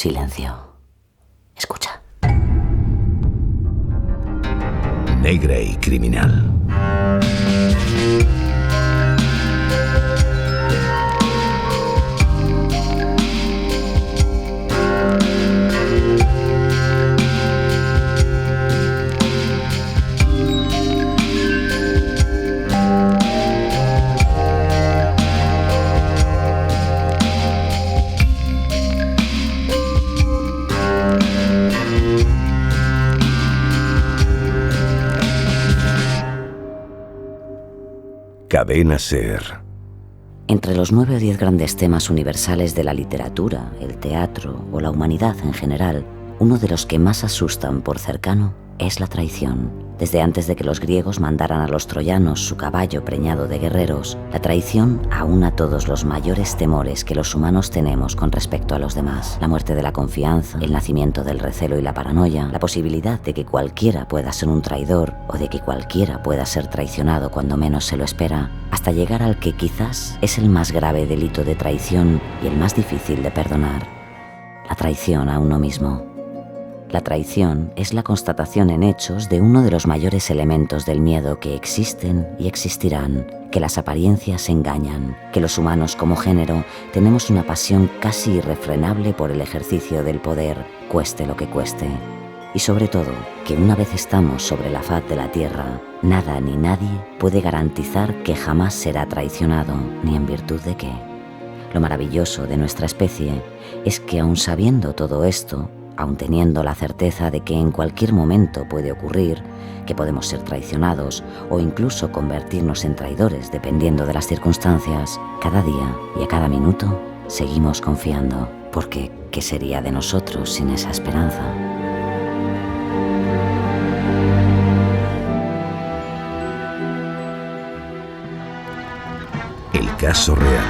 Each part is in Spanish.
Silencio. Escucha. Negra y criminal. Cadena SER. Entre los 9 o 10 grandes temas universales de la literatura, el teatro o la humanidad en general, uno de los que más asustan por cercano es la traición. Desde antes de que los griegos mandaran a los troyanos su caballo preñado de guerreros, la traición aúna todos los mayores temores que los humanos tenemos con respecto a los demás. La muerte de la confianza, el nacimiento del recelo y la paranoia, la posibilidad de que cualquiera pueda ser un traidor o de que cualquiera pueda ser traicionado cuando menos se lo espera, hasta llegar al que quizás es el más grave delito de traición y el más difícil de perdonar: la traición a uno mismo. La traición es la constatación en hechos de uno de los mayores elementos del miedo que existen y existirán, que las apariencias engañan, que los humanos como género tenemos una pasión casi irrefrenable por el ejercicio del poder, cueste lo que cueste. Y sobre todo, que una vez estamos sobre la faz de la tierra, nada ni nadie puede garantizar que jamás será traicionado, ni en virtud de qué. Lo maravilloso de nuestra especie es que aun sabiendo todo esto, aun teniendo la certeza de que en cualquier momento puede ocurrir, que podemos ser traicionados o incluso convertirnos en traidores dependiendo de las circunstancias, cada día y a cada minuto seguimos confiando, porque ¿qué sería de nosotros sin esa esperanza? El caso real.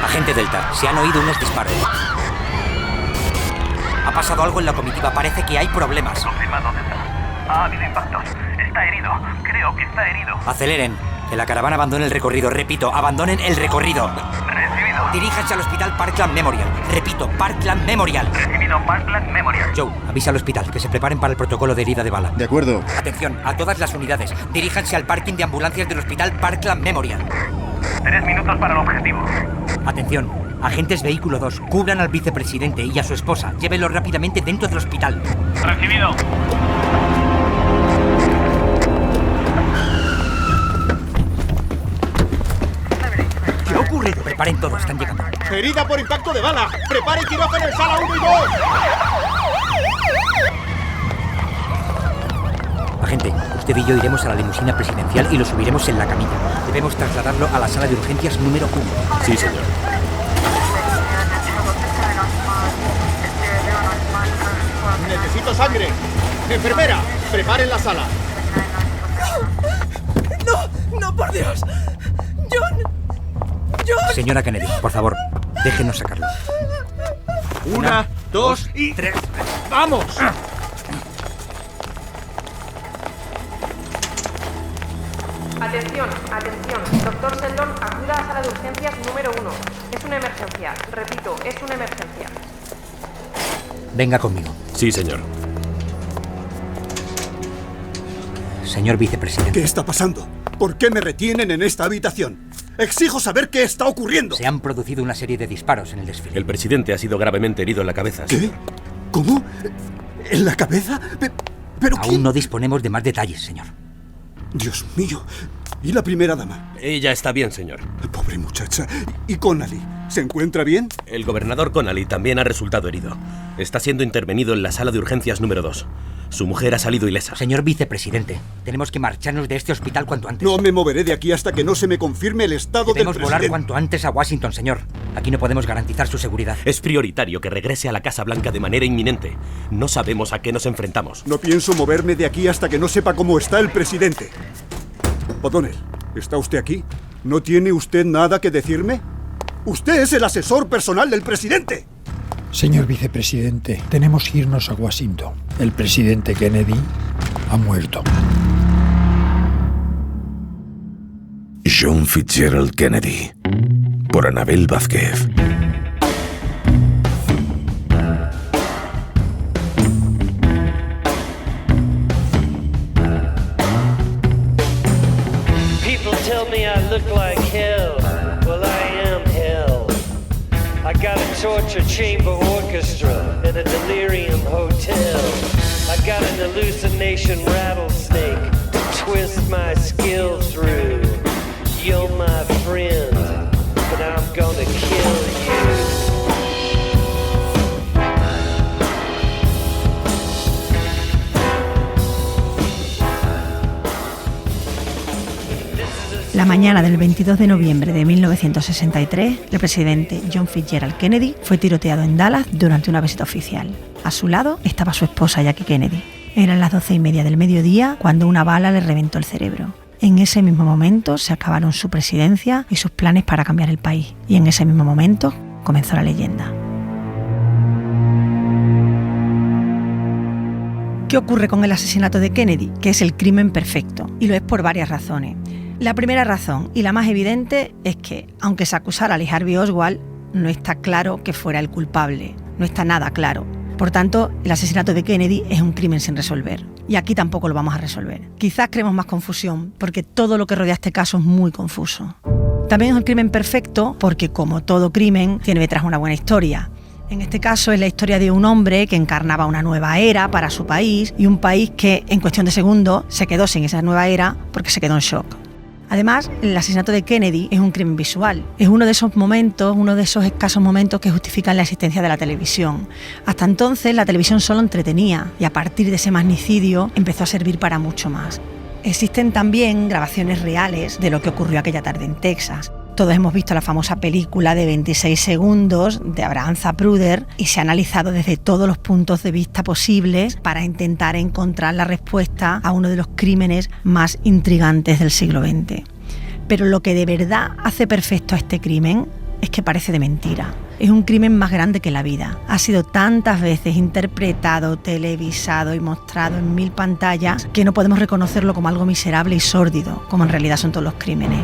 Agente Delta, se han oído unos disparos. Ha pasado algo en la comitiva, parece que hay problemas. Confirmado, Delta. Ha habido impactos. Está herido. Creo que está herido. Aceleren, que la caravana abandone el recorrido. Repito, abandonen el recorrido. Recibido. Diríjanse al hospital Parkland Memorial. Repito, Parkland Memorial. Recibido, Parkland Memorial. Joe, avisa al hospital que se preparen para el protocolo de herida de bala. De acuerdo. Atención, a todas las unidades. Diríjanse al parking de ambulancias del hospital Parkland Memorial. 3 minutos para el objetivo. Atención, agentes vehículo 2, cubran al vicepresidente y a su esposa. Llévenlo rápidamente dentro del hospital. Recibido. ¿Qué ha ocurrido? Preparen todo, están llegando. ¡Herida por impacto de bala! ¡Prepare quirófano en sala 1 y 2! Agente, usted y yo iremos a la limusina presidencial y lo subiremos en la camilla. Debemos trasladarlo a la sala de urgencias número 1. Sí, señor. ¡Necesito sangre! ¡Enfermera! ¡Preparen la sala! ¡No! ¡No, por Dios! ¡John! Señora Kennedy, por favor, déjenos sacarlo. 1, 2 y 3. ¡Vamos! Atención, atención. Doctor Sheldon, acuda a sala de urgencias número 1. Es una emergencia. Repito, es una emergencia. Venga conmigo. Sí, señor. Señor vicepresidente. ¿Qué está pasando? ¿Por qué me retienen en esta habitación? Exijo saber qué está ocurriendo. Se han producido una serie de disparos en el desfile. El presidente ha sido gravemente herido en la cabeza. ¿Qué? ¿Cómo? ¿En la cabeza? ¿Pero Aún quién? no disponemos de más detalles, señor. Dios mío. ¿Y la primera dama? Ella está bien, señor. Pobre muchacha. ¿Y Connally? ¿Se encuentra bien? El gobernador Connally también ha resultado herido. Está siendo intervenido en la sala de urgencias número 2. Su mujer ha salido ilesa. Señor vicepresidente, tenemos que marcharnos de este hospital cuanto antes. No me moveré de aquí hasta que no se me confirme el estado del Debemos presidente. volar cuanto antes a Washington, señor. Aquí no podemos garantizar su seguridad. Es prioritario que regrese a la Casa Blanca de manera inminente. No sabemos a qué nos enfrentamos. No pienso moverme de aquí hasta que no sepa cómo está el presidente. O'Donnell, ¿está usted aquí? ¿No tiene usted nada que decirme? ¡Usted es el asesor personal del presidente! Señor vicepresidente, tenemos que irnos a Washington. El presidente Kennedy ha muerto. John Fitzgerald Kennedy, por Anabel Vázquez. People tell me I look like hell. Well, I am hell. I got a torture chamber orchestra and a delirium hotel. I got an hallucination rattlesnake to twist my skill through. You're my friend, but I'm gonna kill you. La mañana del 22 de noviembre de 1963, el presidente John Fitzgerald Kennedy fue tiroteado en Dallas durante una visita oficial. A su lado estaba su esposa Jackie Kennedy. Eran las 12:30 del mediodía cuando una bala le reventó el cerebro. En ese mismo momento se acabaron su presidencia y sus planes para cambiar el país. Y en ese mismo momento comenzó la leyenda. ¿Qué ocurre con el asesinato de Kennedy? Que es el crimen perfecto. Y lo es por varias razones. La primera razón, y la más evidente, es que, aunque se acusara a Lee Harvey Oswald, no está claro que fuera el culpable. No está nada claro. Por tanto, el asesinato de Kennedy es un crimen sin resolver. Y aquí tampoco lo vamos a resolver. Quizás creemos más confusión, porque todo lo que rodea este caso es muy confuso. También es un crimen perfecto, porque como todo crimen, tiene detrás una buena historia. En este caso es la historia de un hombre que encarnaba una nueva era para su país, y un país que, en cuestión de segundos, se quedó sin esa nueva era porque se quedó en shock. Además, el asesinato de Kennedy es un crimen visual. Es uno de esos momentos, uno de esos escasos momentos que justifican la existencia de la televisión. Hasta entonces, la televisión solo entretenía y a partir de ese magnicidio empezó a servir para mucho más. Existen también grabaciones reales de lo que ocurrió aquella tarde en Texas. Todos hemos visto la famosa película de 26 segundos de Abraham Zapruder y se ha analizado desde todos los puntos de vista posibles para intentar encontrar la respuesta a uno de los crímenes más intrigantes del siglo XX. Pero lo que de verdad hace perfecto a este crimen es que parece de mentira. Es un crimen más grande que la vida. Ha sido tantas veces interpretado, televisado y mostrado en 1000 pantallas que no podemos reconocerlo como algo miserable y sórdido, como en realidad son todos los crímenes.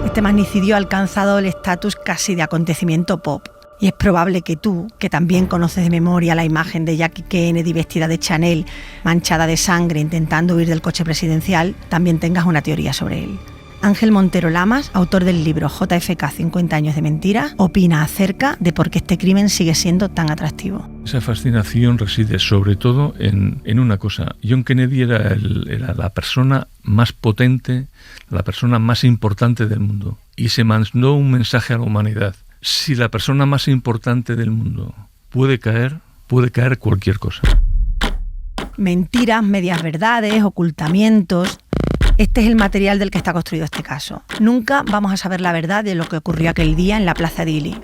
Este magnicidio ha alcanzado el estatus casi de acontecimiento pop. Y es probable que tú, que también conoces de memoria la imagen de Jackie Kennedy vestida de Chanel, manchada de sangre, intentando huir del coche presidencial, también tengas una teoría sobre él. Ángel Montero Lamas, autor del libro JFK 50 años de mentiras, opina acerca de por qué este crimen sigue siendo tan atractivo. Esa fascinación reside sobre todo en una cosa. John Kennedy era la persona más potente, la persona más importante del mundo. Y se mandó un mensaje a la humanidad. Si la persona más importante del mundo puede caer cualquier cosa. Mentiras, medias verdades, ocultamientos. Este es el material del que está construido este caso. Nunca vamos a saber la verdad de lo que ocurrió aquel día en la Plaza de Ely.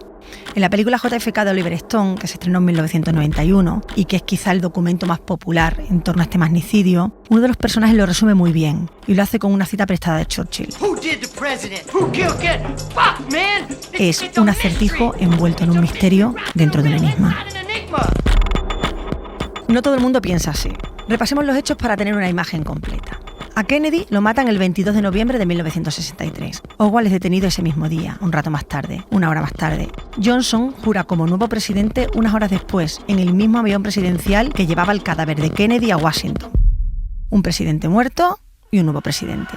En la película JFK de Oliver Stone, que se estrenó en 1991 y que es quizá el documento más popular en torno a este magnicidio, uno de los personajes lo resume muy bien y lo hace con una cita prestada de Churchill. Es un acertijo envuelto en un misterio dentro de un enigma. No todo el mundo piensa así. Repasemos los hechos para tener una imagen completa. A Kennedy lo matan el 22 de noviembre de 1963. Oswald es detenido ese mismo día, un rato más tarde, una hora más tarde. Johnson jura como nuevo presidente unas horas después, en el mismo avión presidencial que llevaba el cadáver de Kennedy a Washington. Un presidente muerto y un nuevo presidente.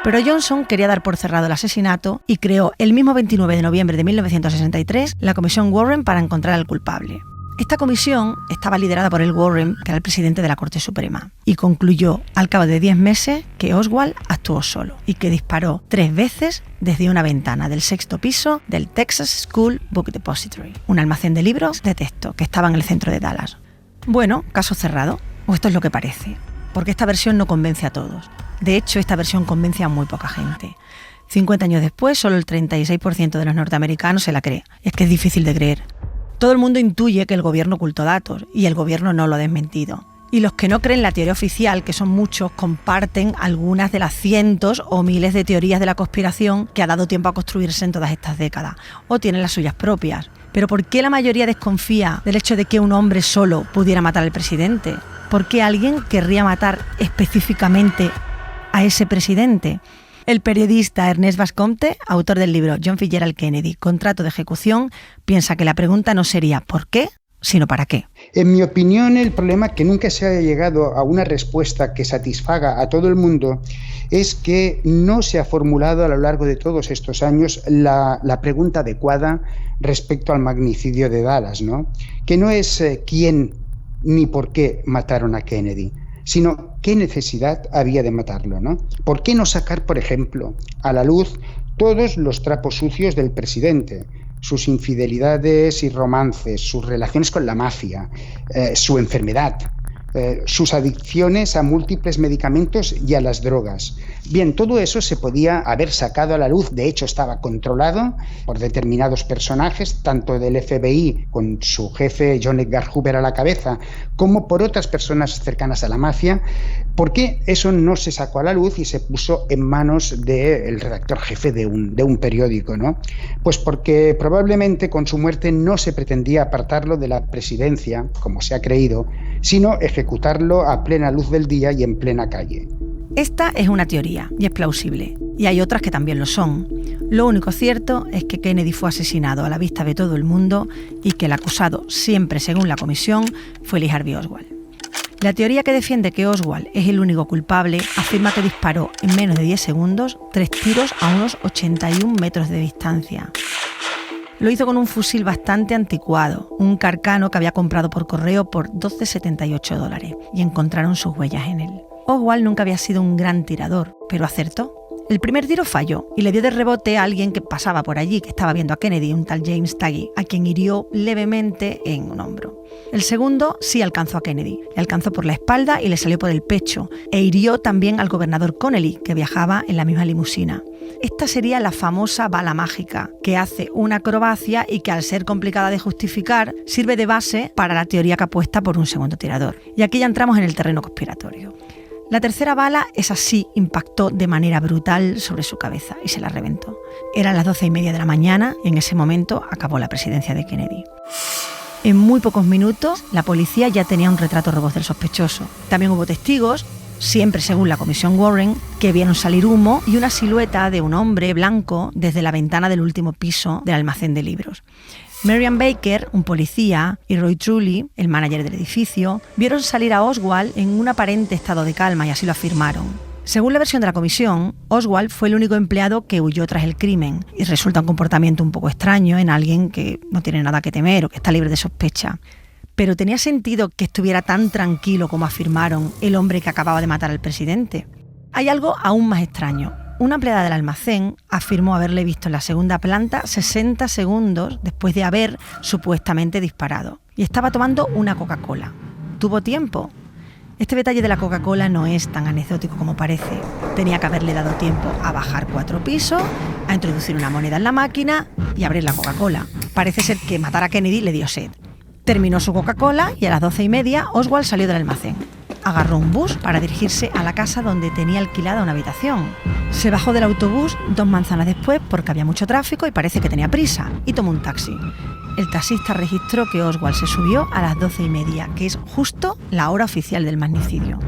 Pero Johnson quería dar por cerrado el asesinato y creó el mismo 29 de noviembre de 1963 la Comisión Warren para encontrar al culpable. Esta comisión estaba liderada por el Warren, que era el presidente de la Corte Suprema, y concluyó al cabo de 10 meses que Oswald actuó solo y que disparó 3 veces desde una ventana del 6º piso del Texas School Book Depository, un almacén de libros de texto que estaba en el centro de Dallas. Bueno, caso cerrado, o esto es lo que parece, porque esta versión no convence a todos. De hecho, esta versión convence a muy poca gente. 50 años después, solo el 36% de los norteamericanos se la cree. Es que es difícil de creer. Todo el mundo intuye que el gobierno ocultó datos y el gobierno no lo ha desmentido. Y los que no creen la teoría oficial, que son muchos, comparten algunas de las cientos o miles de teorías de la conspiración que ha dado tiempo a construirse en todas estas décadas, o tienen las suyas propias. Pero ¿por qué la mayoría desconfía del hecho de que un hombre solo pudiera matar al presidente? ¿Por qué alguien querría matar específicamente a ese presidente? El periodista Ernest Bascomte, autor del libro John Fitzgerald Kennedy, Contrato de ejecución, piensa que la pregunta no sería ¿por qué?, sino ¿para qué? En mi opinión, el problema es que nunca se haya llegado a una respuesta que satisfaga a todo el mundo es que no se ha formulado a lo largo de todos estos años la pregunta adecuada respecto al magnicidio de Dallas, ¿no? Que no es quién ni por qué mataron a Kennedy, sino qué necesidad había de matarlo, ¿no? ¿Por qué no sacar, por ejemplo, a la luz todos los trapos sucios del presidente? Sus infidelidades y romances, sus relaciones con la mafia, su enfermedad, sus adicciones a múltiples medicamentos y a las drogas. Bien, todo eso se podía haber sacado a la luz, de hecho estaba controlado por determinados personajes, tanto del FBI con su jefe John Edgar Hoover a la cabeza, como por otras personas cercanas a la mafia. ¿Por qué eso no se sacó a la luz y se puso en manos del redactor jefe de un periódico, ¿no? Pues porque probablemente con su muerte no se pretendía apartarlo de la presidencia, como se ha creído, sino ejecutarlo a plena luz del día y en plena calle. Esta es una teoría y es plausible, y hay otras que también lo son. Lo único cierto es que Kennedy fue asesinado a la vista de todo el mundo y que el acusado, siempre según la comisión, fue Lee Harvey Oswald. La teoría que defiende que Oswald es el único culpable afirma que disparó en menos de 10 segundos 3 tiros a unos 81 metros de distancia. Lo hizo con un fusil bastante anticuado, un Carcano que había comprado por correo por $12,78, y encontraron sus huellas en él. Oswald nunca había sido un gran tirador, pero acertó. El primer tiro falló y le dio de rebote a alguien que pasaba por allí, que estaba viendo a Kennedy, un tal James Taggy, a quien hirió levemente en un hombro. El segundo sí alcanzó a Kennedy, le alcanzó por la espalda y le salió por el pecho, e hirió también al gobernador Connally, que viajaba en la misma limusina. Esta sería la famosa bala mágica, que hace una acrobacia y que, al ser complicada de justificar, sirve de base para la teoría que apuesta por un segundo tirador. Y aquí ya entramos en el terreno conspiratorio. La tercera bala, esa sí, impactó de manera brutal sobre su cabeza y se la reventó. Eran las 12:30 de la mañana y en ese momento acabó la presidencia de Kennedy. En muy pocos minutos, la policía ya tenía un retrato robot del sospechoso. También hubo testigos, siempre según la comisión Warren, que vieron salir humo y una silueta de un hombre blanco desde la ventana del último piso del almacén de libros. Marian Baker, un policía, y Roy Trulley, el manager del edificio, vieron salir a Oswald en un aparente estado de calma y así lo afirmaron. Según la versión de la comisión, Oswald fue el único empleado que huyó tras el crimen y resulta un comportamiento un poco extraño en alguien que no tiene nada que temer o que está libre de sospecha. Pero ¿tenía sentido que estuviera tan tranquilo como afirmaron el hombre que acababa de matar al presidente? Hay algo aún más extraño. Una empleada del almacén afirmó haberle visto en la segunda planta 60 segundos después de haber supuestamente disparado. Y estaba tomando una Coca-Cola. ¿Tuvo tiempo? Este detalle de la Coca-Cola no es tan anecdótico como parece. Tenía que haberle dado tiempo a bajar 4 pisos, a introducir una moneda en la máquina y abrir la Coca-Cola. Parece ser que matar a Kennedy le dio sed. Terminó su Coca-Cola y a las 12:30 Oswald salió del almacén. Agarró un bus para dirigirse a la casa donde tenía alquilada una habitación. Se bajó del autobús 2 manzanas después porque había mucho tráfico y parece que tenía prisa, y tomó un taxi. El taxista registró que Oswald se subió a las 12:30, que es justo la hora oficial del magnicidio.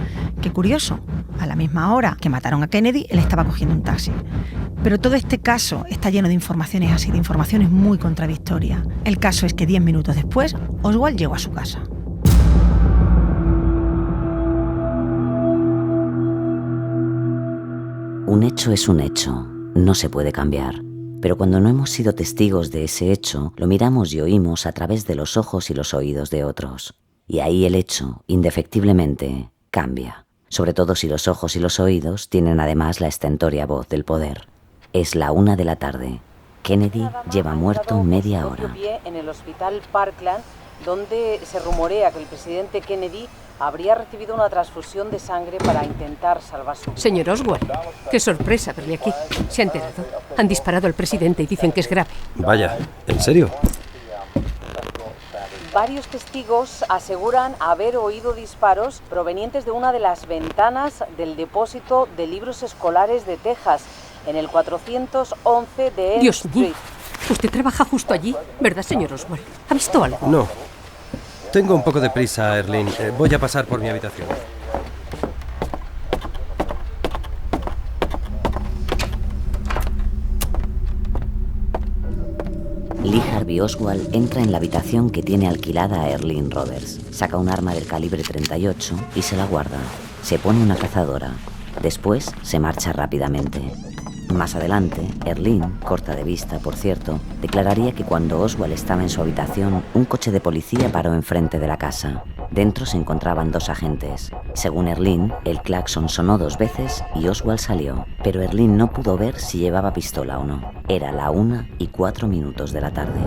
Qué curioso, a la misma hora que mataron a Kennedy, él estaba cogiendo un taxi. Pero todo este caso está lleno de informaciones así, de informaciones muy contradictorias. El caso es que 10 minutos después, Oswald llegó a su casa. Un hecho es un hecho, no se puede cambiar. Pero cuando no hemos sido testigos de ese hecho, lo miramos y oímos a través de los ojos y los oídos de otros. Y ahí el hecho, indefectiblemente, cambia. Sobre todo si los ojos y los oídos tienen además la estentórea voz del poder. Es la 1 de la tarde. Kennedy lleva muerto media hora. En el hospital Parkland, donde se rumorea que el presidente Kennedy habría recibido una transfusión de sangre para intentar salvar su vida. Señor Oswald, qué sorpresa verle aquí. Se ha enterado. Han disparado al presidente y dicen que es grave. Vaya, ¿en serio? Varios testigos aseguran haber oído disparos provenientes de una de las ventanas del depósito de libros escolares de Texas, en el 411 de Elm Dios Street. mío, usted trabaja justo allí, ¿verdad, señor Oswald? ¿Ha visto algo? No. Tengo un poco de prisa, Erlyn. Voy a pasar por mi habitación. Harvey Oswald entra en la habitación que tiene alquilada a Earlene Roberts. Saca un arma del calibre 38 y se la guarda. Se pone una cazadora. Después se marcha rápidamente. Más adelante, Earlene, corta de vista, por cierto, declararía que cuando Oswald estaba en su habitación, un coche de policía paró enfrente de la casa. Dentro se encontraban 2 agentes. Según Earlene, el claxon sonó 2 veces y Oswald salió, pero Earlene no pudo ver si llevaba pistola o no. Era la 1:04 de la tarde.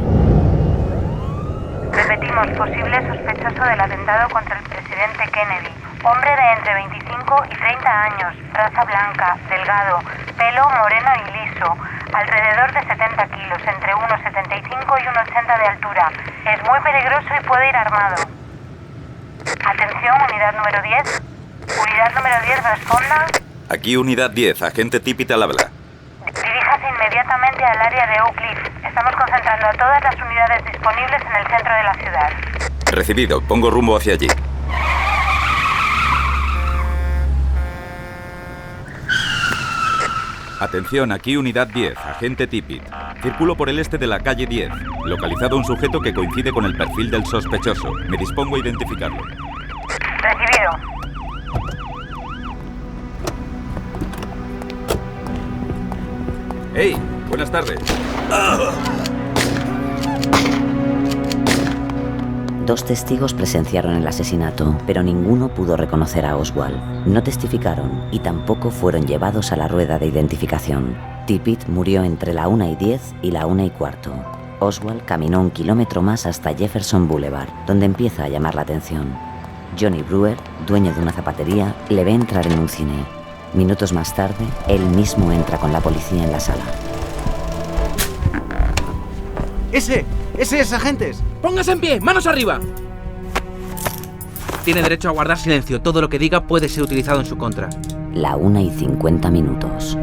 Repetimos, posible sospechoso del atentado contra el presidente Kennedy. Hombre de entre 25 y 30 años, raza blanca, delgado, pelo moreno y liso, alrededor de 70 kilos, entre 1,75 y 1,80 de altura. Es muy peligroso y puede ir armado. Atención, unidad número 10. Unidad número 10, responda. Aquí unidad 10, agente Tippit al habla. Diríjase inmediatamente al área de Oak Cliff. Estamos concentrando a todas las unidades disponibles en el centro de la ciudad. Recibido, pongo rumbo hacia allí. Atención, aquí unidad 10, agente Tippit. Circulo por el este de la calle 10. Localizado un sujeto que coincide con el perfil del sospechoso. Me dispongo a identificarlo. Recibido. ¡Hey! Buenas tardes. 2 testigos presenciaron el asesinato, pero ninguno pudo reconocer a Oswald. No testificaron y tampoco fueron llevados a la rueda de identificación. Tippit murió entre la 1:10 y la 1:15. Oswald caminó 1 kilómetro más hasta Jefferson Boulevard, donde empieza a llamar la atención. Johnny Brewer, dueño de una zapatería, le ve entrar en un cine. Minutos más tarde, él mismo entra con la policía en la sala. ¡Ese es, agentes! ¡Póngase en pie! ¡Manos arriba! Tiene derecho a guardar silencio. Todo lo que diga puede ser utilizado en su contra. La 1:50.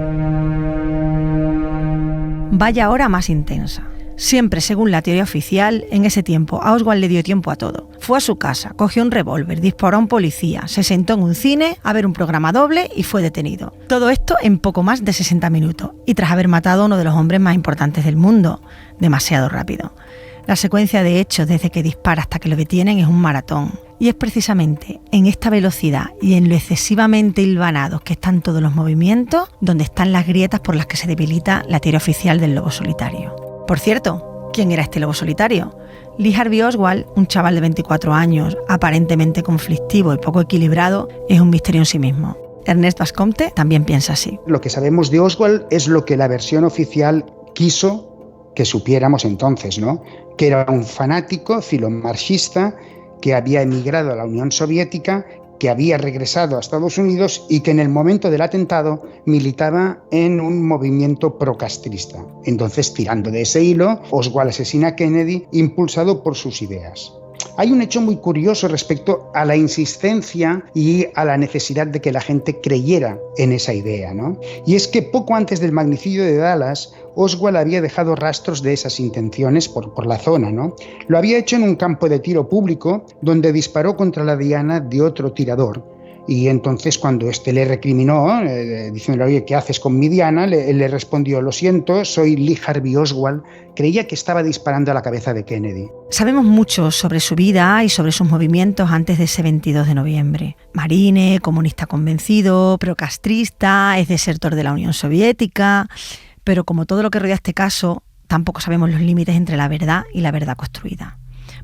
Vaya hora más intensa. Siempre, según la teoría oficial, en ese tiempo a Oswald le dio tiempo a todo. Fue a su casa, cogió un revólver, disparó a un policía, se sentó en un cine a ver un programa doble y fue detenido. Todo esto en poco más de 60 minutos y tras haber matado a uno de los hombres más importantes del mundo. Demasiado rápido. La secuencia de hechos desde que dispara hasta que lo detienen es un maratón. Y es precisamente en esta velocidad y en lo excesivamente hilvanados que están todos los movimientos donde están las grietas por las que se debilita la teoría oficial del lobo solitario. Por cierto, ¿quién era este lobo solitario? Lee Harvey Oswald, un chaval de 24 años, aparentemente conflictivo y poco equilibrado, es un misterio en sí mismo. Ernest Bascomte también piensa así. Lo que sabemos de Oswald es lo que la versión oficial quiso que supiéramos entonces, ¿no? Que era un fanático filomarxista que había emigrado a la Unión Soviética, que había regresado a Estados Unidos y que en el momento del atentado militaba en un movimiento procastrista. Entonces, tirando de ese hilo, Oswald asesina a Kennedy impulsado por sus ideas. Hay un hecho muy curioso respecto a la insistencia y a la necesidad de que la gente creyera en esa idea, ¿no? Y es que poco antes del magnicidio de Dallas, Oswald había dejado rastros de esas intenciones por la zona, ¿no? Lo había hecho en un campo de tiro público donde disparó contra la diana de otro tirador. Y entonces cuando éste le recriminó, diciéndole, oye, ¿qué haces con mi diana?, le respondió, lo siento, soy Lee Harvey Oswald, creía que estaba disparando a la cabeza de Kennedy. Sabemos mucho sobre su vida y sobre sus movimientos antes de ese 22 de noviembre. Marine, comunista convencido, procastrista, es desertor de la Unión Soviética, pero como todo lo que rodea este caso, tampoco sabemos los límites entre la verdad y la verdad construida.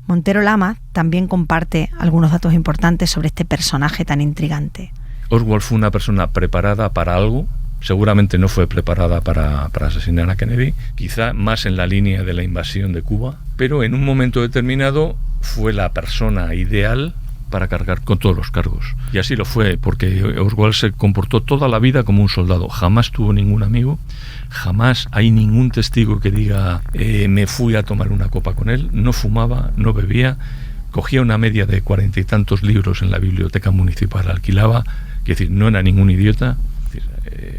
Montero Lamas también comparte algunos datos importantes sobre este personaje tan intrigante. Oswald fue una persona preparada para algo, seguramente no fue preparada para asesinar a Kennedy, quizá más en la línea de la invasión de Cuba, pero en un momento determinado fue la persona ideal para cargar con todos los cargos. Y así lo fue, porque Oswald se comportó toda la vida como un soldado, jamás tuvo ningún amigo, jamás hay ningún testigo que diga me fui a tomar una copa con él, no fumaba, no bebía, cogía una media de 40 y tantos libros en la biblioteca municipal, alquilaba, es decir, no era ningún idiota.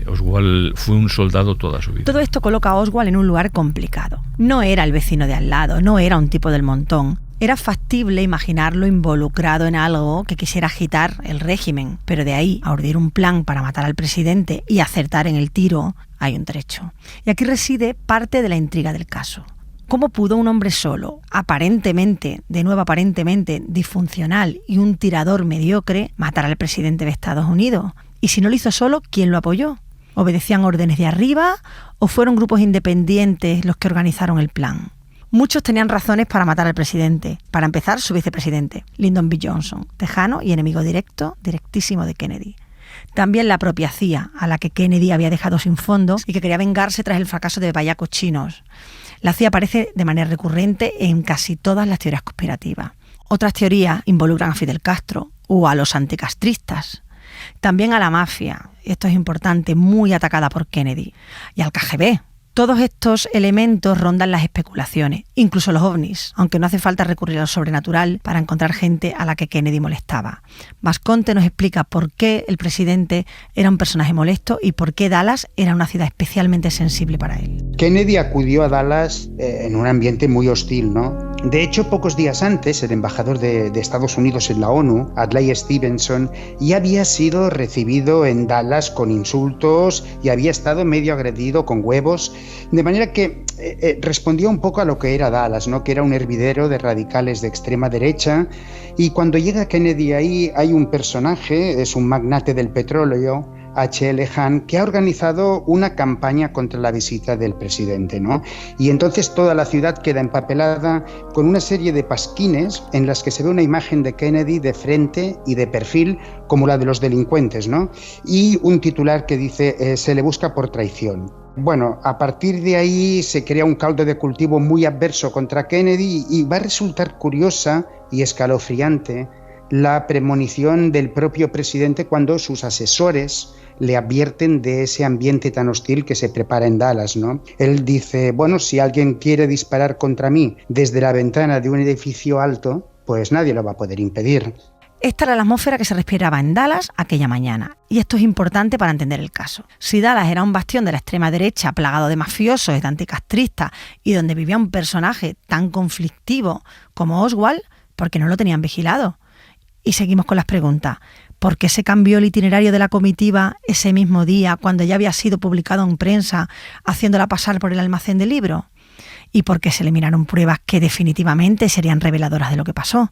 Oswald fue un soldado toda su vida. Todo esto coloca a Oswald en un lugar complicado. No era el vecino de al lado, no era un tipo del montón. Era factible imaginarlo involucrado en algo que quisiera agitar el régimen, pero de ahí a urdir un plan para matar al presidente y acertar en el tiro hay un trecho. Y aquí reside parte de la intriga del caso. ¿Cómo pudo un hombre solo, aparentemente disfuncional y un tirador mediocre, matar al presidente de Estados Unidos? Y si no lo hizo solo, ¿quién lo apoyó? ¿Obedecían órdenes de arriba o fueron grupos independientes los que organizaron el plan? Muchos tenían razones para matar al presidente. Para empezar, su vicepresidente, Lyndon B. Johnson, tejano y enemigo directísimo de Kennedy. También la propia CIA, a la que Kennedy había dejado sin fondos y que quería vengarse tras el fracaso de Vaya Cochinos. La CIA aparece de manera recurrente en casi todas las teorías conspirativas. Otras teorías involucran a Fidel Castro o a los anticastristas. También a la mafia, esto es importante, muy atacada por Kennedy, y al KGB. Todos estos elementos rondan las especulaciones, incluso los ovnis, aunque no hace falta recurrir a lo sobrenatural para encontrar gente a la que Kennedy molestaba. Vasconte nos explica por qué el presidente era un personaje molesto y por qué Dallas era una ciudad especialmente sensible para él. Kennedy acudió a Dallas en un ambiente muy hostil, ¿no? De hecho, pocos días antes, el embajador de Estados Unidos en la ONU, Adlai Stevenson, ya había sido recibido en Dallas con insultos y había estado medio agredido con huevos, de manera que respondía un poco a lo que era Dallas, ¿no? Que era un hervidero de radicales de extrema derecha, y cuando llega Kennedy ahí hay un personaje, es un magnate del petróleo, H.L. Hunt, que ha organizado una campaña contra la visita del presidente, ¿no? Y entonces toda la ciudad queda empapelada con una serie de pasquines en las que se ve una imagen de Kennedy de frente y de perfil, como la de los delincuentes, ¿no? Y un titular que dice, se le busca por traición. Bueno, a partir de ahí se crea un caldo de cultivo muy adverso contra Kennedy y va a resultar curiosa y escalofriante la premonición del propio presidente cuando sus asesores le advierten de ese ambiente tan hostil que se prepara en Dallas, ¿no? Él dice, bueno, si alguien quiere disparar contra mí desde la ventana de un edificio alto, pues nadie lo va a poder impedir. Esta era la atmósfera que se respiraba en Dallas aquella mañana, y esto es importante para entender el caso. Si Dallas era un bastión de la extrema derecha plagado de mafiosos y de anticastristas y donde vivía un personaje tan conflictivo como Oswald, ¿por qué no lo tenían vigilado? Y seguimos con las preguntas. ¿Por qué se cambió el itinerario de la comitiva ese mismo día cuando ya había sido publicado en prensa, haciéndola pasar por el almacén de libros? ¿Y por qué se eliminaron pruebas que definitivamente serían reveladoras de lo que pasó?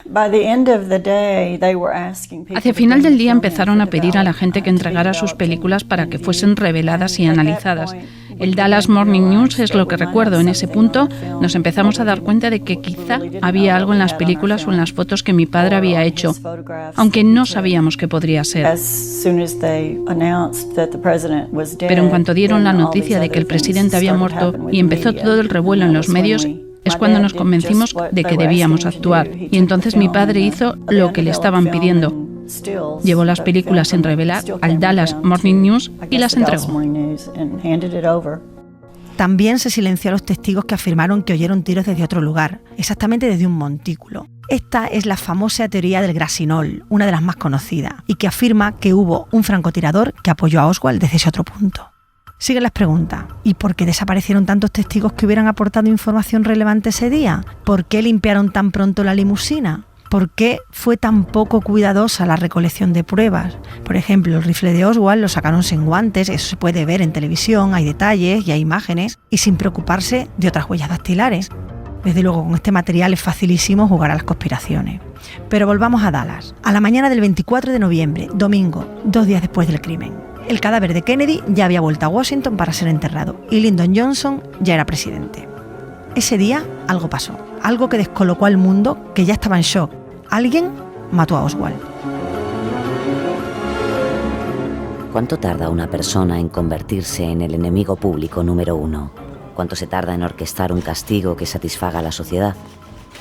Hacia final del día empezaron a pedir a la gente que entregara sus películas para que fuesen reveladas y analizadas. El Dallas Morning News es lo que recuerdo. En ese punto nos empezamos a dar cuenta de que quizá había algo en las películas o en las fotos que mi padre había hecho, aunque no sabíamos qué podría ser. Pero en cuanto dieron la noticia de que el presidente había muerto y empezó todo el revuelo en los medios, es cuando nos convencimos de que debíamos actuar. Y entonces mi padre hizo lo que le estaban pidiendo. Llevó las películas sin revelar al Dallas Morning News y las entregó. También se silenció a los testigos que afirmaron que oyeron tiros desde otro lugar, exactamente desde un montículo. Esta es la famosa teoría del grasinol, una de las más conocidas, y que afirma que hubo un francotirador que apoyó a Oswald desde ese otro punto. Siguen las preguntas. ¿Y por qué desaparecieron tantos testigos que hubieran aportado información relevante ese día? ¿Por qué limpiaron tan pronto la limusina? ¿Por qué fue tan poco cuidadosa la recolección de pruebas? Por ejemplo, el rifle de Oswald lo sacaron sin guantes, eso se puede ver en televisión, hay detalles y hay imágenes, y sin preocuparse de otras huellas dactilares. Desde luego, con este material es facilísimo jugar a las conspiraciones. Pero volvamos a Dallas. A la mañana del 24 de noviembre, domingo, 2 días después del crimen. El cadáver de Kennedy ya había vuelto a Washington para ser enterrado y Lyndon Johnson ya era presidente. Ese día algo pasó, algo que descolocó al mundo que ya estaba en shock. Alguien mató a Oswald. ¿Cuánto tarda una persona en convertirse en el enemigo público número 1? ¿Cuánto se tarda en orquestar un castigo que satisfaga a la sociedad?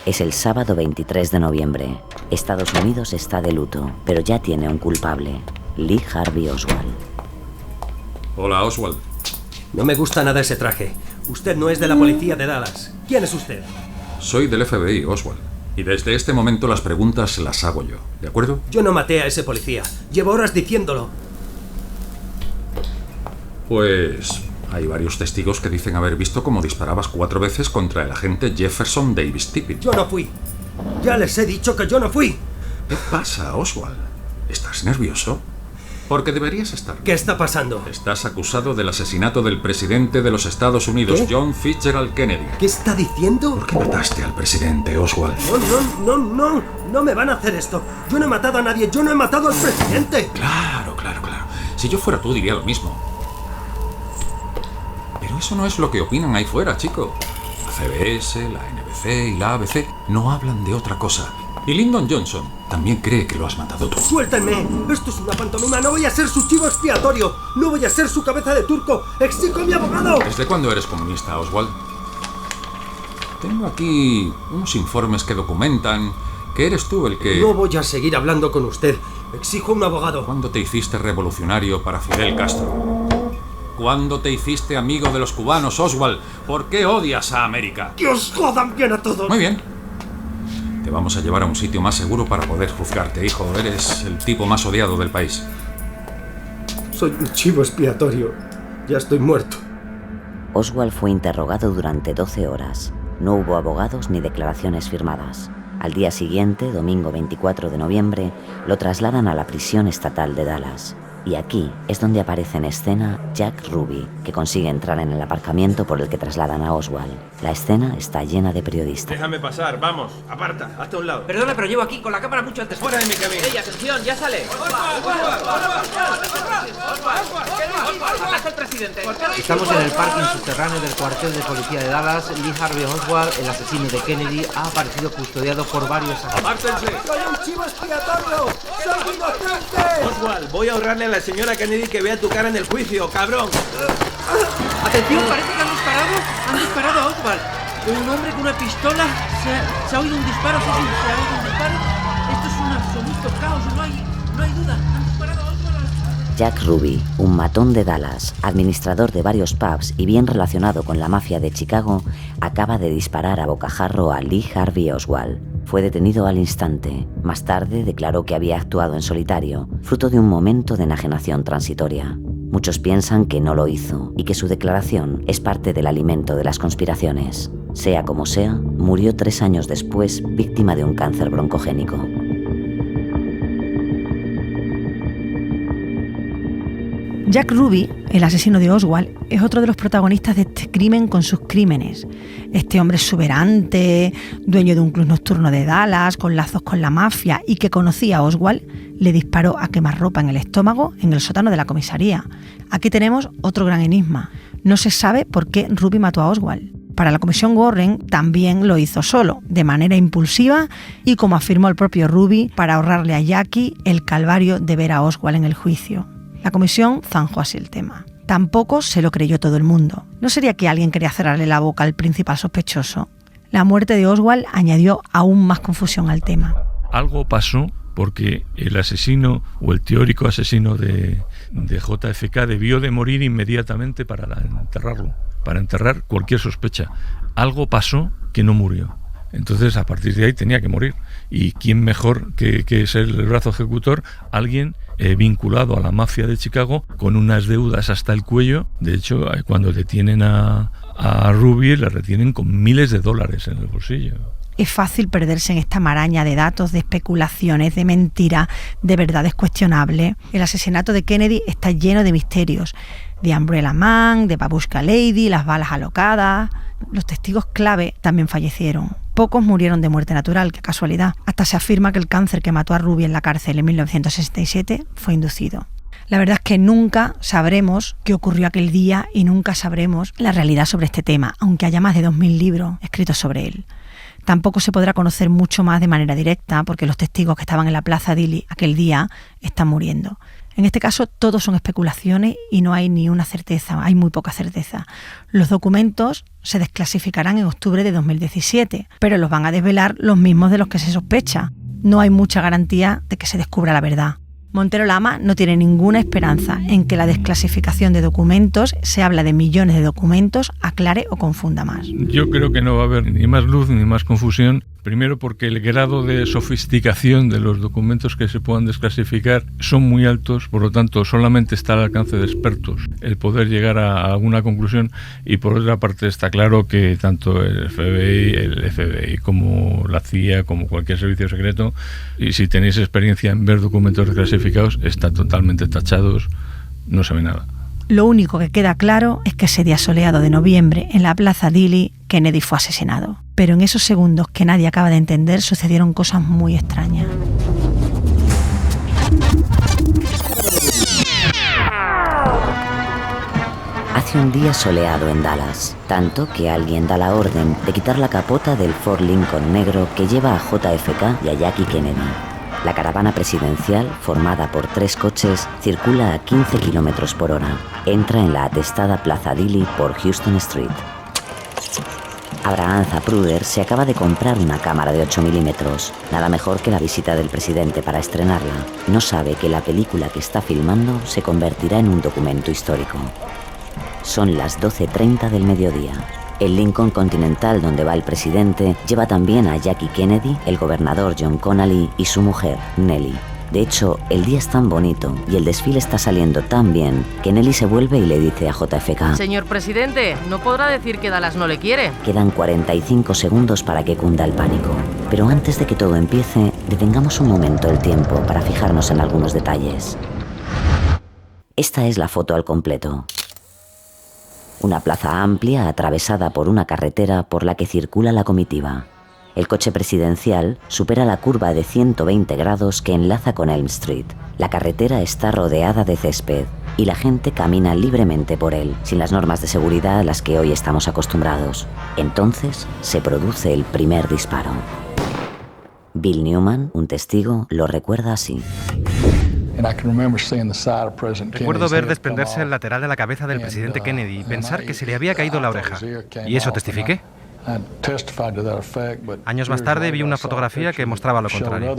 Es el sábado 23 de noviembre. Estados Unidos está de luto, pero ya tiene un culpable, Lee Harvey Oswald. Hola, Oswald. No me gusta nada ese traje. Usted no es de la policía de Dallas. ¿Quién es usted? Soy del FBI, Oswald. Y desde este momento las preguntas las hago yo, ¿de acuerdo? Yo no maté a ese policía. Llevo horas diciéndolo. Pues hay varios testigos que dicen haber visto cómo disparabas 4 veces contra el agente Jefferson Davis Tippit. Yo no fui. Ya les he dicho que yo no fui. ¿Qué pasa, Oswald? ¿Estás nervioso? Porque deberías estar. ¿Qué está pasando? Estás acusado del asesinato del presidente de los Estados Unidos, ¿Qué? John Fitzgerald Kennedy. ¿Qué está diciendo? ¿Por qué mataste al presidente, Oswald? No me van a hacer esto. Yo no he matado a nadie, yo no he matado al presidente. Claro. Si yo fuera tú diría lo mismo. Pero eso no es lo que opinan ahí fuera, chico. La CBS, la NBC y la ABC no hablan de otra cosa. Y Lyndon Johnson también cree que lo has matado tú. ¡Suéltenme! Esto es una pantomima. No voy a ser su chivo expiatorio. No voy a ser su cabeza de turco. ¡Exijo a mi abogado! ¿Desde cuándo eres comunista, Oswald? Tengo aquí unos informes que documentan que eres tú el que... No voy a seguir hablando con usted. Exijo un abogado. ¿Cuándo te hiciste revolucionario para Fidel Castro? ¿Cuándo te hiciste amigo de los cubanos, Oswald? ¿Por qué odias a América? ¡Que os jodan bien a todos! Muy bien. Te vamos a llevar a un sitio más seguro para poder juzgarte, hijo. Eres el tipo más odiado del país. Soy un chivo expiatorio. Ya estoy muerto. Oswald fue interrogado durante 12 horas. No hubo abogados ni declaraciones firmadas. Al día siguiente, domingo 24 de noviembre, lo trasladan a la prisión estatal de Dallas. Y aquí es donde aparece en escena Jack Ruby, que consigue entrar en el aparcamiento por el que trasladan a Oswald. La escena está llena de periodistas. Déjame pasar, vamos, aparta, hazte a un lado. Perdona, pero llevo aquí con la cámara mucho antes. Fuera de mi camino. ¡Ey, atención, ya sale! ¡Hasta el presidente! Estamos en el parking subterráneo del cuartel de policía de Dallas. Lee Harvey Oswald, el asesino de Kennedy, ha aparecido custodiado por varios agentes. ¡Apártense! ¡Soy un chivo expiatorio! ¡Soy inocente! Oswald, voy a ahorrarle a la señora Kennedy que vea tu cara en el juicio, cabrón. ¡Atención! Parece que han disparado. Han disparado a Oswald. Un hombre con una pistola. Se ha oído un disparo. Sí, se ha oído un disparo. Esto es un absoluto caos. No hay duda. Han disparado a Oswald. Jack Ruby, un matón de Dallas, administrador de varios pubs y bien relacionado con la mafia de Chicago, acaba de disparar a bocajarro a Lee Harvey Oswald. Fue detenido al instante. Más tarde declaró que había actuado en solitario, fruto de un momento de enajenación transitoria. Muchos piensan que no lo hizo y que su declaración es parte del alimento de las conspiraciones. Sea como sea, murió 3 años después, víctima de un cáncer broncogénico. Jack Ruby, el asesino de Oswald, es otro de los protagonistas de este crimen con sus crímenes. Este hombre exuberante, dueño de un club nocturno de Dallas, con lazos con la mafia y que conocía a Oswald, le disparó a quemarropa en el estómago en el sótano de la comisaría. Aquí tenemos otro gran enigma. No se sabe por qué Ruby mató a Oswald. Para la comisión Warren también lo hizo solo, de manera impulsiva y como afirmó el propio Ruby, para ahorrarle a Jackie el calvario de ver a Oswald en el juicio. La comisión zanjó así el tema. Tampoco se lo creyó todo el mundo. ¿No sería que alguien quería cerrarle la boca al principal sospechoso? La muerte de Oswald añadió aún más confusión al tema. Algo pasó porque el asesino o el teórico asesino de JFK debió de morir inmediatamente para enterrarlo, para enterrar cualquier sospecha. Algo pasó que no murió. Entonces, a partir de ahí tenía que morir. ¿Y quién mejor que ser el brazo ejecutor? Alguien vinculado a la mafia de Chicago, con unas deudas hasta el cuello. De hecho, cuando detienen a Ruby, le retienen con miles de dólares en el bolsillo. Es fácil perderse en esta maraña de datos, de especulaciones, de mentiras, de verdades cuestionables. El asesinato de Kennedy está lleno de misterios. De Umbrella Man, de Babushka Lady, las balas alocadas. Los testigos clave también fallecieron. Pocos murieron de muerte natural, qué casualidad. Hasta se afirma que el cáncer que mató a Ruby en la cárcel en 1967 fue inducido. La verdad es que nunca sabremos qué ocurrió aquel día y nunca sabremos la realidad sobre este tema, aunque haya más de 2000 libros escritos sobre él. Tampoco se podrá conocer mucho más de manera directa porque los testigos que estaban en la Plaza Dili aquel día están muriendo. En este caso, todo son especulaciones y no hay ni una certeza, hay muy poca certeza. Los documentos se desclasificarán en octubre de 2017, pero los van a desvelar los mismos de los que se sospecha. No hay mucha garantía de que se descubra la verdad. Montero Lama no tiene ninguna esperanza en que la desclasificación de documentos, se habla de millones de documentos, aclare o confunda más. Yo creo que no va a haber ni más luz ni más confusión, Primero porque el grado de sofisticación de los documentos que se puedan desclasificar son muy altos, por lo tanto solamente está al alcance de expertos el poder llegar a alguna conclusión, y por otra parte está claro que tanto el FBI como la CIA, como cualquier servicio secreto, y si tenéis experiencia en ver documentos desclasificados, están totalmente tachados, no se ve nada. Lo único que queda claro es que ese día soleado de noviembre, en la Plaza Dili, Kennedy fue asesinado. Pero en esos segundos que nadie acaba de entender, sucedieron cosas muy extrañas. Hace un día soleado en Dallas, tanto que alguien da la orden de quitar la capota del Ford Lincoln negro que lleva a JFK y a Jackie Kennedy. La caravana presidencial, formada por 3 coches, circula a 15 km por hora. Entra en la atestada Plaza Dili por Houston Street. Abraham Zapruder se acaba de comprar una cámara de 8 milímetros. Nada mejor que la visita del presidente para estrenarla. No sabe que la película que está filmando se convertirá en un documento histórico. Son las 12:30 del mediodía. El Lincoln Continental donde va el presidente lleva también a Jackie Kennedy, el gobernador John Connally y su mujer, Nellie. De hecho, el día es tan bonito y el desfile está saliendo tan bien que Nellie se vuelve y le dice a JFK: Señor presidente, no podrá decir que Dallas no le quiere. Quedan 45 segundos para que cunda el pánico. Pero antes de que todo empiece, detengamos un momento el tiempo para fijarnos en algunos detalles. Esta es la foto al completo. Una plaza amplia atravesada por una carretera por la que circula la comitiva. El coche presidencial supera la curva de 120 grados que enlaza con Elm Street. La carretera está rodeada de césped y la gente camina libremente por él, sin las normas de seguridad a las que hoy estamos acostumbrados. Entonces se produce el primer disparo. Bill Newman, un testigo, lo recuerda así. Recuerdo ver desprenderse el lateral de la cabeza del presidente Kennedy y pensar que se le había caído la oreja. Y eso testifiqué. Años más tarde vi una fotografía que mostraba lo contrario.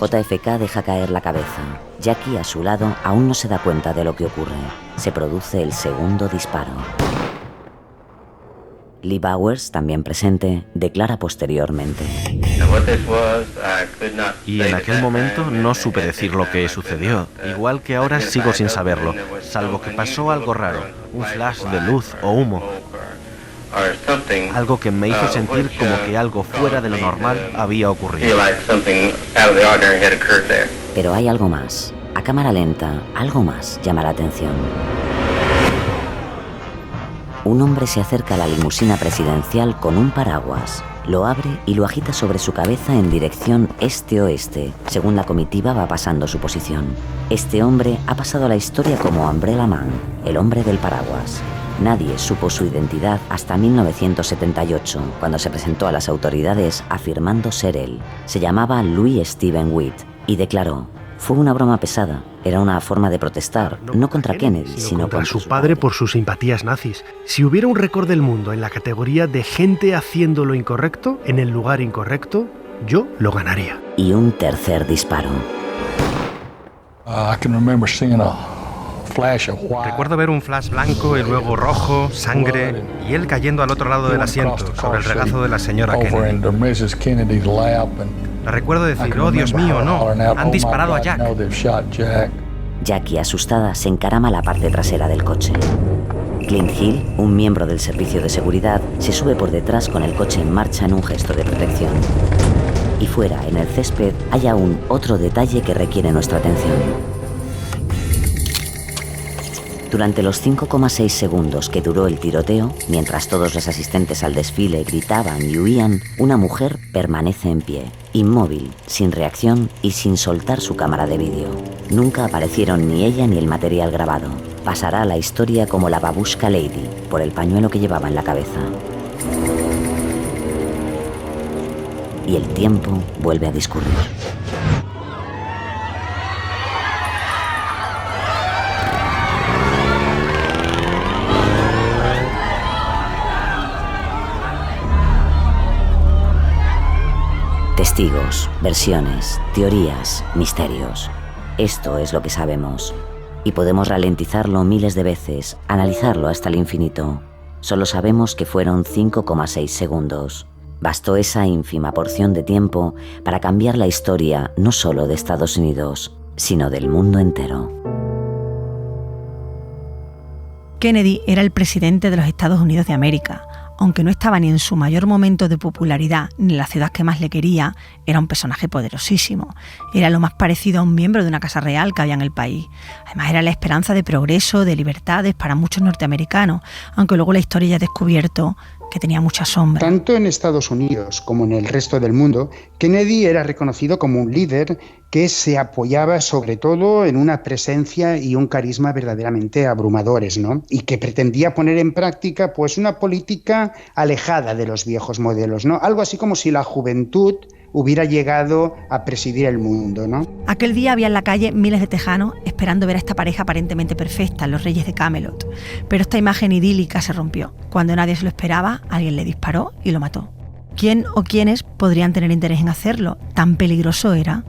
JFK deja caer la cabeza. Jackie, a su lado, aún no se da cuenta de lo que ocurre. Se produce el segundo disparo. Lee Bowers, también presente, declara posteriormente: Y en aquel momento no supe decir lo que sucedió, igual que ahora sigo sin saberlo, salvo que pasó algo raro, un flash de luz o humo. Algo que me hizo sentir como que algo fuera de lo normal había ocurrido. Pero hay algo más. A cámara lenta, algo más llama la atención. Un hombre se acerca a la limusina presidencial con un paraguas. Lo abre y lo agita sobre su cabeza en dirección este-oeste, según la comitiva va pasando su posición. Este hombre ha pasado a la historia como Umbrella Man, el hombre del paraguas. Nadie supo su identidad hasta 1978, cuando se presentó a las autoridades afirmando ser él. Se llamaba Louis Steven Witt y declaró: fue una broma pesada. Era una forma de protestar, no contra Kennedy, sino contra su padre por sus simpatías nazis. Si hubiera un récord del mundo en la categoría de gente haciendo lo incorrecto, en el lugar incorrecto, yo lo ganaría. Y un tercer disparo. Recuerdo ver un flash blanco y luego rojo, sangre, y él cayendo al otro lado del asiento, sobre el regazo de la señora Kennedy. La recuerdo decir: oh Dios mío, no, han disparado a Jack. Jackie, asustada, se encarama a la parte trasera del coche. Clint Hill, un miembro del servicio de seguridad, se sube por detrás con el coche en marcha en un gesto de protección. Y fuera, en el césped, hay aún otro detalle que requiere nuestra atención. Durante los 5,6 segundos que duró el tiroteo, mientras todos los asistentes al desfile gritaban y huían, una mujer permanece en pie, inmóvil, sin reacción y sin soltar su cámara de vídeo. Nunca aparecieron ni ella ni el material grabado. Pasará a la historia como la Babushka Lady, por el pañuelo que llevaba en la cabeza. Y el tiempo vuelve a discurrir. Testigos, versiones, teorías, misterios. Esto es lo que sabemos. Y podemos ralentizarlo miles de veces, analizarlo hasta el infinito. Solo sabemos que fueron 5,6 segundos. Bastó esa ínfima porción de tiempo para cambiar la historia no solo de Estados Unidos, sino del mundo entero. Kennedy era el presidente de los Estados Unidos de América. Aunque no estaba ni en su mayor momento de popularidad ni en la ciudad que más le quería, era un personaje poderosísimo. Era lo más parecido a un miembro de una casa real que había en el país. Además, era la esperanza de progreso, de libertades para muchos norteamericanos, aunque luego la historia ya ha descubierto que tenía mucha sombra. Tanto en Estados Unidos como en el resto del mundo, Kennedy era reconocido como un líder que se apoyaba sobre todo en una presencia y un carisma verdaderamente abrumadores, ¿no? Y que pretendía poner en práctica pues una política alejada de los viejos modelos, ¿no? Algo así como si la juventud hubiera llegado a presidir el mundo, ¿no? Aquel día había en la calle miles de tejanos esperando ver a esta pareja aparentemente perfecta, los reyes de Camelot. Pero esta imagen idílica se rompió. Cuando nadie se lo esperaba, alguien le disparó y lo mató. ¿Quién o quiénes podrían tener interés en hacerlo? ¿Tan peligroso era?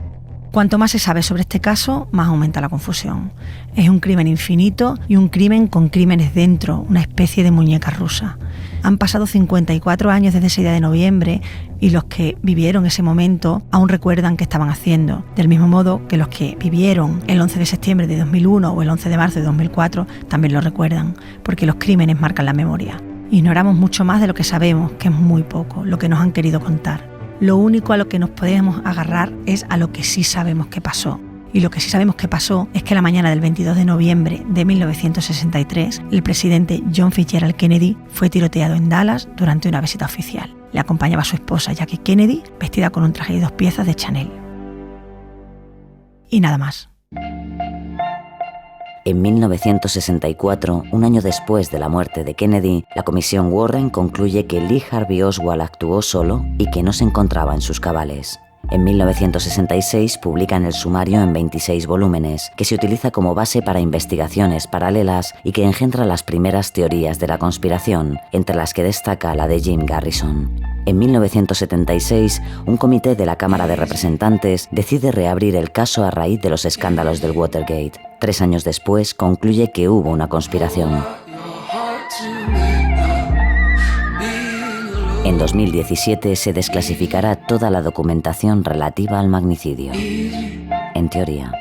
Cuanto más se sabe sobre este caso, más aumenta la confusión. Es un crimen infinito y un crimen con crímenes dentro, una especie de muñeca rusa. Han pasado 54 años desde ese día de noviembre y los que vivieron ese momento aún recuerdan qué estaban haciendo. Del mismo modo que los que vivieron el 11 de septiembre de 2001 o el 11 de marzo de 2004 también lo recuerdan, porque los crímenes marcan la memoria. Ignoramos mucho más de lo que sabemos, que es muy poco, lo que nos han querido contar. Lo único a lo que nos podemos agarrar es a lo que sí sabemos que pasó. Y lo que sí sabemos que pasó es que la mañana del 22 de noviembre de 1963, el presidente John Fitzgerald Kennedy fue tiroteado en Dallas durante una visita oficial. Le acompañaba su esposa Jackie Kennedy, vestida con un traje de 2 piezas de Chanel. Y nada más. En 1964, un año después de la muerte de Kennedy, la Comisión Warren concluye que Lee Harvey Oswald actuó solo y que no se encontraba en sus cabales. En 1966 publican el sumario en 26 volúmenes, que se utiliza como base para investigaciones paralelas y que engendra las primeras teorías de la conspiración, entre las que destaca la de Jim Garrison. En 1976, un comité de la Cámara de Representantes decide reabrir el caso a raíz de los escándalos del Watergate. 3 años después, concluye que hubo una conspiración. En 2017 se desclasificará toda la documentación relativa al magnicidio. En teoría.